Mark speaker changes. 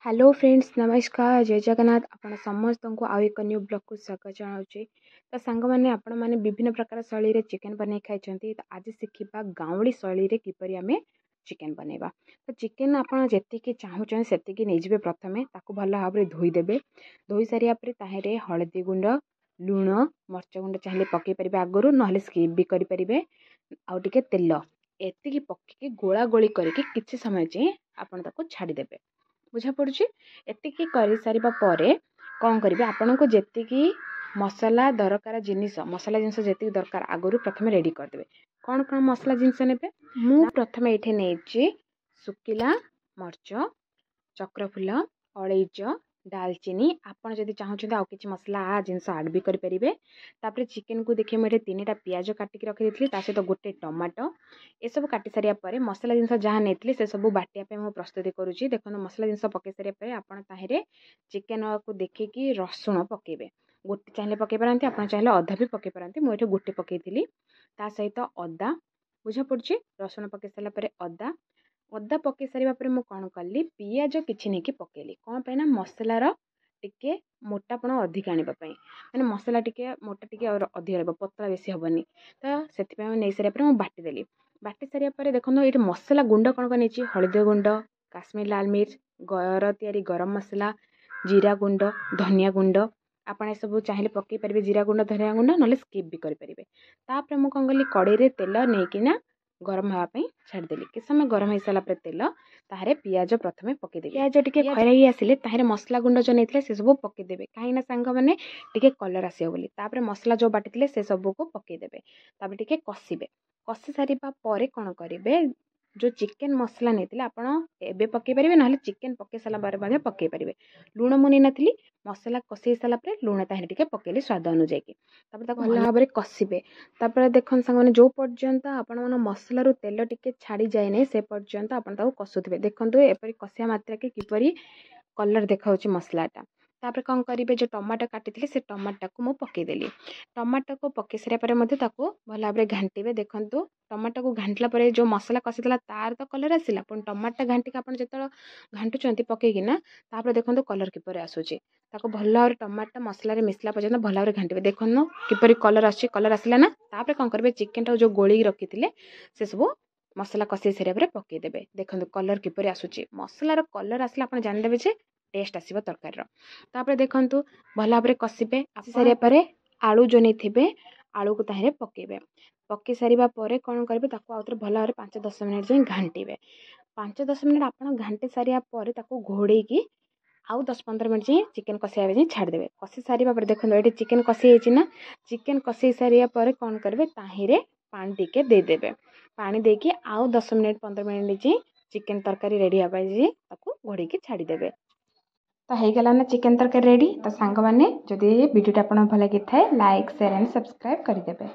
Speaker 1: Hello friends, नमस्कार, जय जगन्नाथ। आपण समस्त को आउ एक न्यू ब्लॉग को स्वागत जनाऊँगी। तो सांग मैंने आपण मैंने विभिन्न प्रकार शैली रे चिकन बनै खाई। तो आज शिखा गाँवली शैली रे किपरि आमे चिकन बनैबा। तो चिकन आपण जेतिकी चाहूचन सेतिकी नेजिबे। प्रथमे ताकू भल भाव धोईदेबे। धोई सारिया परे ताहेरे हळदी गुंड, लुण, मर्च गुंड चाहिए पकई पारे आगुरी, ना स्किप भी करें। आउ टिके तेल एतिकी पकईकी गोला गोली करके किछि समय जाए आपण ताकू छाड़ीदेबे। बुझा पड़ुची। एतिकी कर सारिबा परे कौन करेंगे, आपन को जेतिकी मसला दरकार जिनिस मसला जिनस जेतिकी दरकार आगुरी प्रथमे रेडी करदेबे। कौन कौन मसला जिनस नेबे, मु प्रथमे एठे नेछि सुकिला मर्च, चक्रफूल, अलैच, दालचीनी। आपन जदि चाहूछन्ते आउ किछि मसला जिनस ऐड भी करि परिबे। तापर चिकन को देखिए मुझे 3टा पियाज काटिक रखी देथिली, ता सहित गोटे टमाटो। ए सब काटि सारिया परे मसला जिनस जहाँ नेथिली से सब बाटिया पे मु प्रस्तुति करूची। देखो मसला जिनस पकई सारिया परे आपण ताहेरे चिकन को देखिकी रसुण पकेबे। गोटे चाहिए पकई पारंती, आपण चाहिए अधा भी पकई पारंती। मु एठे गोटे पकईथिली, ता सहित अदा। बुझा पड़ुची। रसुण पकई सारिया परे अदा पकई सारिया परे मु कौन कली, पियाज किछि नहीं कि पकेली। कौन पे ना मसलार टिके मोटापण अधिक आने मैंने मसला टिके मोटा टिके अधिक रहा, पतला बेसी हेनी। तो से नहीं सारे मुझे बाटिदेली। बाटी सारिया परे देखो ये मसला गुंड कौन कौन नहीं, हलदी गुंड, काश्मीर लाल मिर्च, घर तैयारी गरम मसला, जीरा गुंड, धनिया गुंड। आपड़ सब चाहिए पकई पारे जीरा गुंड, धनिया गुंड, ना स्किप भी करेंगे। तापर मुझे कौन कली कड़े तेल नहीं गरम हाँपाई छाड़देली। कि समय गरम हो सारा तेल ताहरे पियाज प्रथमे पकईदेवी। पियाज टिके खैराई आसिले ताहरे मसला गुंड जो नहीं से सब पकईदेवे, कहीं सांग मैंने टिके कलर आसो बोली। तापर मसला जो बाटी से सब को पकईदेवे। तापर टिके कषिबे। कषि सारिबा परे कौन करेंगे, जो चिकेन मसला नहीं आप पकई पारे, ना चिकेन पकई सारा पर पकई पारे। लुण मुझे नथी, मसला कषि सारापर लुण ताहरे टिके पकेली स्वाद अनुजाई की। भल भाव में कषिबे। तापर देखो सांग मैंने जो पर्यंत आपण मन मसलारू तेल टिके छाड़ी जाए नहीं से पर्यंत आपण ताऊ कषुवे। देखो एपरी कषिया मात्रा के किपरि कलर देखा मसलाटा। तापर कौन करेंगे, जो टमाटो काटी से टमाटो को मुझे पकईदेली। टमाटो को पकई सारे भल भाव में घाटे। देखो टमाटो को घाटला जो मसला कषिला तार तो कलर आसला, पुणी टमाटो घाटिक आप जो घाटुंट पकईकिना देखो कलर किपर आसूची। भल भाव टमाटो मसला मिसला पर्यटन भल भाव घाटे। देखो किपरि कलर आसला कलर आसला ना। तापर कौन करेंगे, चिकेन टा जो गोली रखी से सब मसला कषि सारे पकईदेवे। देखो कलर किपरि आसूची, मसलार कलर आसला आप जानदेवे जे टेस्ट आसो तरकार। तापर देखो भल भाव में कषिबे। सारे पर आलू जो नहीं थे आलू को ताहरे पकईबे। पकई सारिबा परे कौन करेंगे, आउ थे भल भाव 5-10 मिनट जाए घाटिबे। 5-10 मिनट आप घाटी सारिया पर घोड़े की आउ 10-15 मिनट जाए चिकेन कषाइबा जाए छाड़देवे। कषि सारिबा पर देखो ये चिकेन कषि ना। चिकेन कषि सारिया पर कौन करेंगे, ताहिरे पानी टिके देदेवे। पानी देके आउ 10 मिनट 15 मिनट जाए चिकेन तरकारी रेडी हाँ जाए घोड़े की छाड़देवे। तो हो गला ना चिकेन तरकारी रेडी। तो सांग मैंने जदि वीडियोटा आपन भल लगी थाए लाइक शेयर एंड सब्सक्राइब करदेवे।